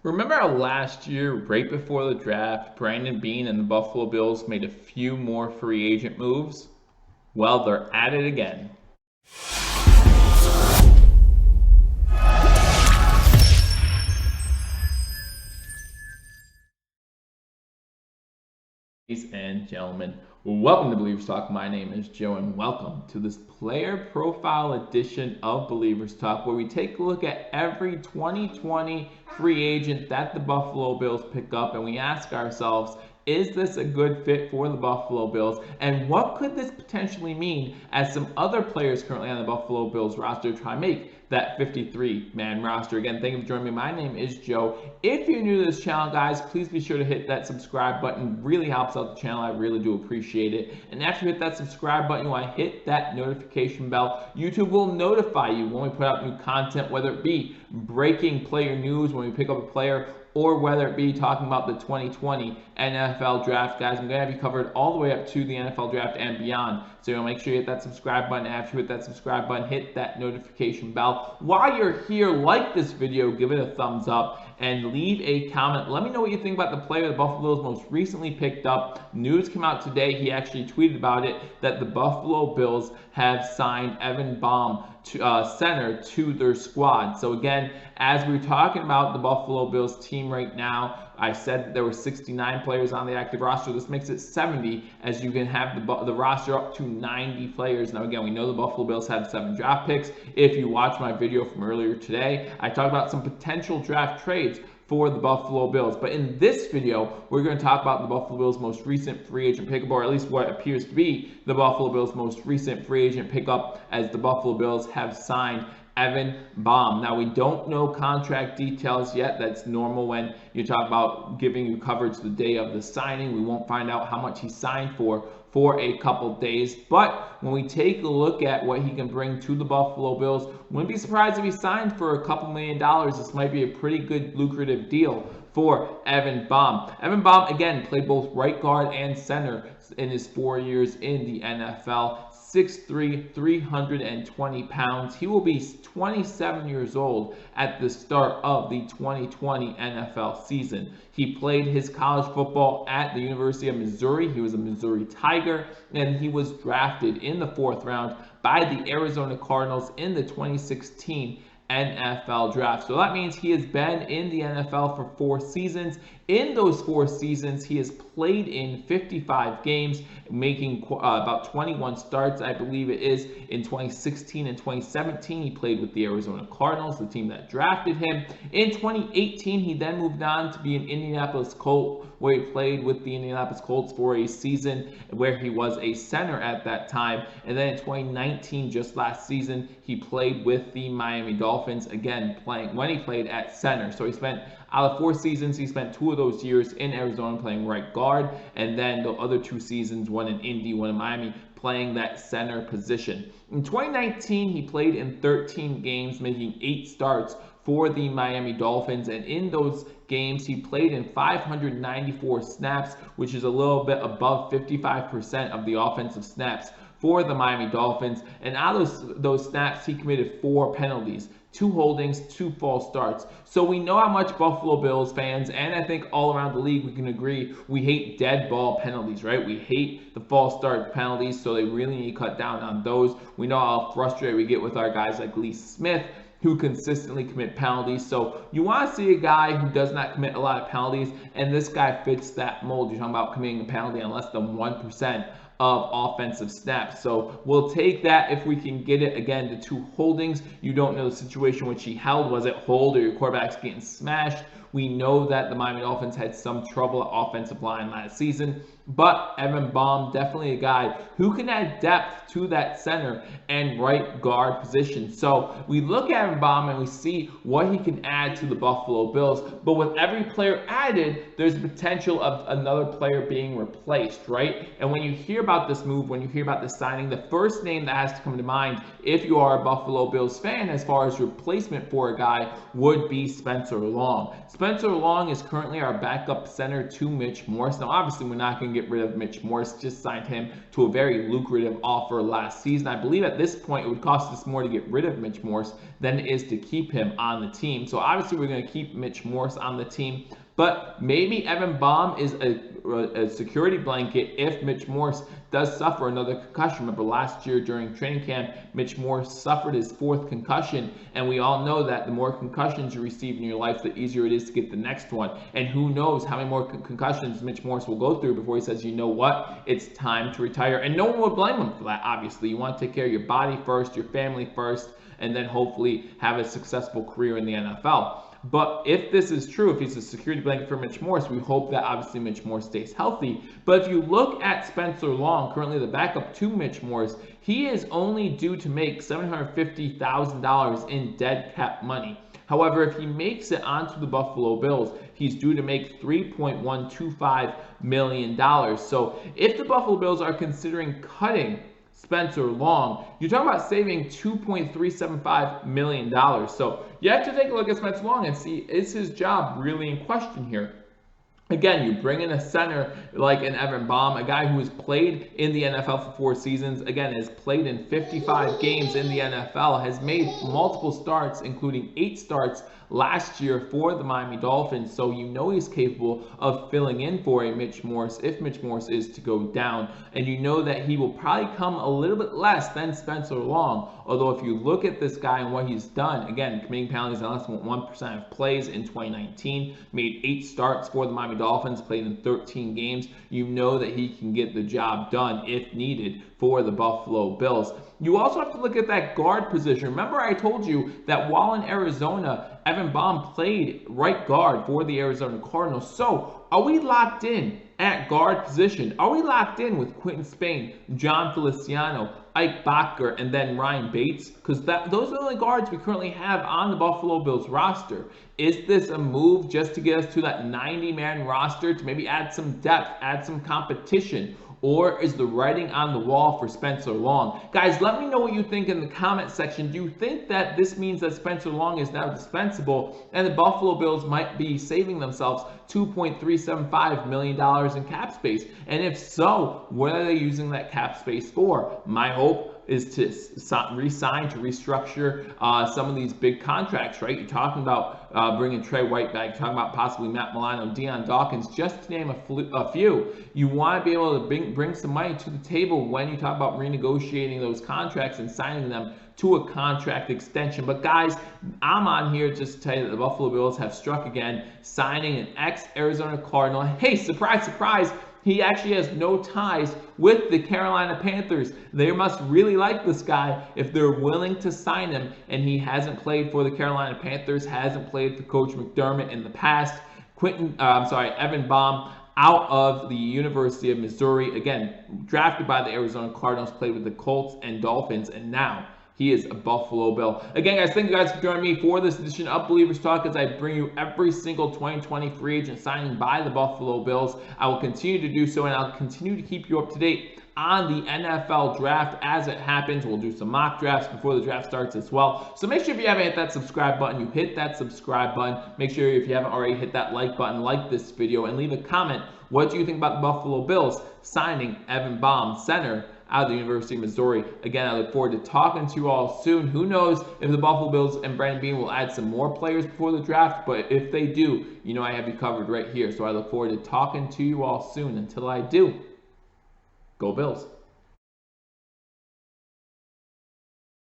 Remember how last year, right before the draft, Brandon Beane and the Buffalo Bills made a few more free agent moves? Well, they're at it again. Ladies and gentlemen, welcome to Believers Talk. My name is Joe, and welcome to this player profile edition of Believers Talk, where we take a look at every 2020 free agent that the Buffalo Bills pick up, and we ask ourselves, is this a good fit for the Buffalo Bills? And what could this potentially mean as some other players currently on the Buffalo Bills roster try to make that 53-man roster? Again, thank you for joining me. My name is Joe. If you're new to this channel, guys, please be sure to hit that subscribe button. It really helps out the channel. I really do appreciate it. And after you hit that subscribe button, you want to hit that notification bell. YouTube will notify you when we put out new content, whether it be breaking player news, when we pick up a player, or whether it be talking about the 2020 NFL draft. Guys, I'm going to have you covered all the way up to the NFL draft and beyond. So you'll make sure you hit that subscribe button. After you hit that subscribe button, hit that notification bell. While you're here, like this video, give it a thumbs up, and leave a comment. Let me know what you think about the player the Buffalo Bills most recently picked up. News came out today. He actually tweeted about it, that the Buffalo Bills have signed Evan Boehm, center, to their squad. So again, as we're talking about the Buffalo Bills team right now, I said that there were 69 players on the active roster. This makes it 70, as you can have the roster up to 90 players. Now again, we know the Buffalo Bills have 7 draft picks. If you watch my video from earlier today, I talked about some potential draft trades for the Buffalo Bills. But in this video, we're going to talk about the Buffalo Bills' most recent free agent pickup, or at least what appears to be the Buffalo Bills' most recent free agent pickup, as the Buffalo Bills have signed Evan Boehm. Now, we don't know contract details yet. That's normal when you talk about giving you coverage the day of the signing. We won't find out how much he signed for a couple days. But when we take a look at what he can bring to the Buffalo Bills, wouldn't be surprised if he signed for a couple $1 million. This might be a pretty good lucrative deal for Evan Boehm. Evan Boehm, again, played both right guard and center in his 4 years in the NFL. 6'3", 320 pounds. He will be 27 years old at the start of the 2020 NFL season. He played his college football at the University of Missouri. He was a Missouri Tiger, and he was drafted in the 4th round by the Arizona Cardinals in the 2016 NFL draft. So that means he has been in the NFL for 4 seasons. In those 4 seasons, he has played in 55 games, making about 21 starts, I believe it is. In 2016 and 2017, he played with the Arizona Cardinals, the team that drafted him. In 2018, he then moved on to be an Indianapolis Colt, where he played with the Indianapolis Colts for a season, where he was a center at that time. And then in 2019, just last season, he played with the Miami Dolphins, again playing when he played at center. So he spent, out of 4 seasons, he spent 2 of those years in Arizona playing right guard, and then the other 2 seasons, one in Indy, one in Miami, playing that center position. In 2019, he played in 13 games, making 8 starts for the Miami Dolphins, and in those games he played in 594 snaps, which is a little bit above 55% of the offensive snaps for the Miami Dolphins. And out of those snaps, he committed 4 penalties, 2 holdings, 2 false starts. So we know how much Buffalo Bills fans, and I think all around the league, we can agree, we hate dead ball penalties, right? We hate the false start penalties, so they really need to cut down on those. We know how frustrated we get with our guys like Lee Smith, who consistently commit penalties. So you want to see a guy who does not commit a lot of penalties, and this guy fits that mold. You're talking about committing a penalty on less than 1% of offensive snaps. So we'll take that if we can get it. Again, the 2 holdings, you don't know the situation which he held. Was it hold, or your quarterback's getting smashed? We know that the Miami Dolphins had some trouble at offensive line last season, but Evan Boehm, definitely a guy who can add depth to that center and right guard position. So we look at Evan Boehm and we see what he can add to the Buffalo Bills, but with every player added, there's the potential of another player being replaced, right? And when you hear about this move, when you hear about this signing, the first name that has to come to mind, if you are a Buffalo Bills fan, as far as replacement for a guy, would be Spencer Long. Spencer Long is currently our backup center to Mitch Morse. Now, obviously, we're not going to get rid of Mitch Morse. Just signed him to a very lucrative offer last season. I believe at this point it would cost us more to get rid of Mitch Morse than it is to keep him on the team. So obviously we're going to keep Mitch Morse on the team, but maybe Evan Boehm is a security blanket if Mitch Morse does suffer another concussion. Remember last year during training camp, Mitch Morse suffered his 4th concussion, and we all know that the more concussions you receive in your life, the easier it is to get the next one. And who knows how many more concussions Mitch Morse will go through before he says, you know what, it's time to retire. And no one would blame him for that, obviously. You want to take care of your body first, your family first, and then hopefully have a successful career in the NFL. But if this is true, if he's a security blanket for Mitch Morse, we hope that obviously Mitch Morse stays healthy. But if you look at Spencer Long, currently the backup to Mitch Morse, he is only due to make $750,000 in dead cap money. However, if he makes it onto the Buffalo Bills, he's due to make $3.125 million. So if the Buffalo Bills are considering cutting Spencer Long, you're talking about saving $2.375 million. So you have to take a look at Spencer Long and see, is his job really in question here? Again, you bring in a center like an Evan Boehm, a guy who has played in the NFL for 4 seasons, again, has played in 55 games in the NFL, has made multiple starts, including 8 starts last year for the Miami Dolphins. So you know he's capable of filling in for a Mitch Morse if Mitch Morse is to go down. And you know that he will probably come a little bit less than Spencer Long. Although if you look at this guy and what he's done, again, committing penalties on less than 1% of plays in 2019, made 8 starts for the Miami Dolphins, played in 13 games, you know that he can get the job done if needed for the Buffalo Bills. You also have to look at that guard position. Remember I told you that while in Arizona, Evan Boehm played right guard for the Arizona Cardinals. So are we locked in at guard position? Are we locked in with Quinton Spain, John Feliciano, Ike Boettger, and then Ryan Bates? Because those are the only guards we currently have on the Buffalo Bills roster. Is this a move just to get us to that 90-man roster to maybe add some depth, add some competition? Or is the writing on the wall for Spencer Long? Guys, let me know what you think in the comment section. Do you think that this means that Spencer Long is now dispensable and the Buffalo Bills might be saving themselves $2.375 million in cap space? And if so, what are they using that cap space for? My hope is to re-sign, to restructure some of these big contracts, right? You're talking about bringing Trey White back, you're talking about possibly Matt Milano, Deion Dawkins, just to name a few. You want to be able to bring some money to the table when you talk about renegotiating those contracts and signing them to a contract extension. But guys, I'm on here just to tell you that the Buffalo Bills have struck again, signing an ex-Arizona Cardinal. Hey, surprise, surprise, he actually has no ties with the Carolina Panthers. They must really like this guy if they're willing to sign him, and he hasn't played for the Carolina Panthers, hasn't played for Coach McDermott in the past. Evan Boehm, out of the University of Missouri, again, drafted by the Arizona Cardinals, played with the Colts and Dolphins, and now he is a Buffalo Bill. Again, guys, thank you guys for joining me for this edition of Believers Talk as I bring you every single 2020 free agent signing by the Buffalo Bills. I will continue to do so, and I'll continue to keep you up to date on the NFL draft as it happens. We'll do some mock drafts before the draft starts as well. So make sure if you haven't hit that subscribe button, you hit that subscribe button. Make sure if you haven't already, hit that like button, like this video, and leave a comment. What do you think about the Buffalo Bills signing Evan Boehm, center out of the University of Missouri? Again, I look forward to talking to you all soon. Who knows if the Buffalo Bills and Brandon Beane will add some more players before the draft, but if they do, you know I have you covered right here. So I look forward to talking to you all soon. Until I do, go Bills.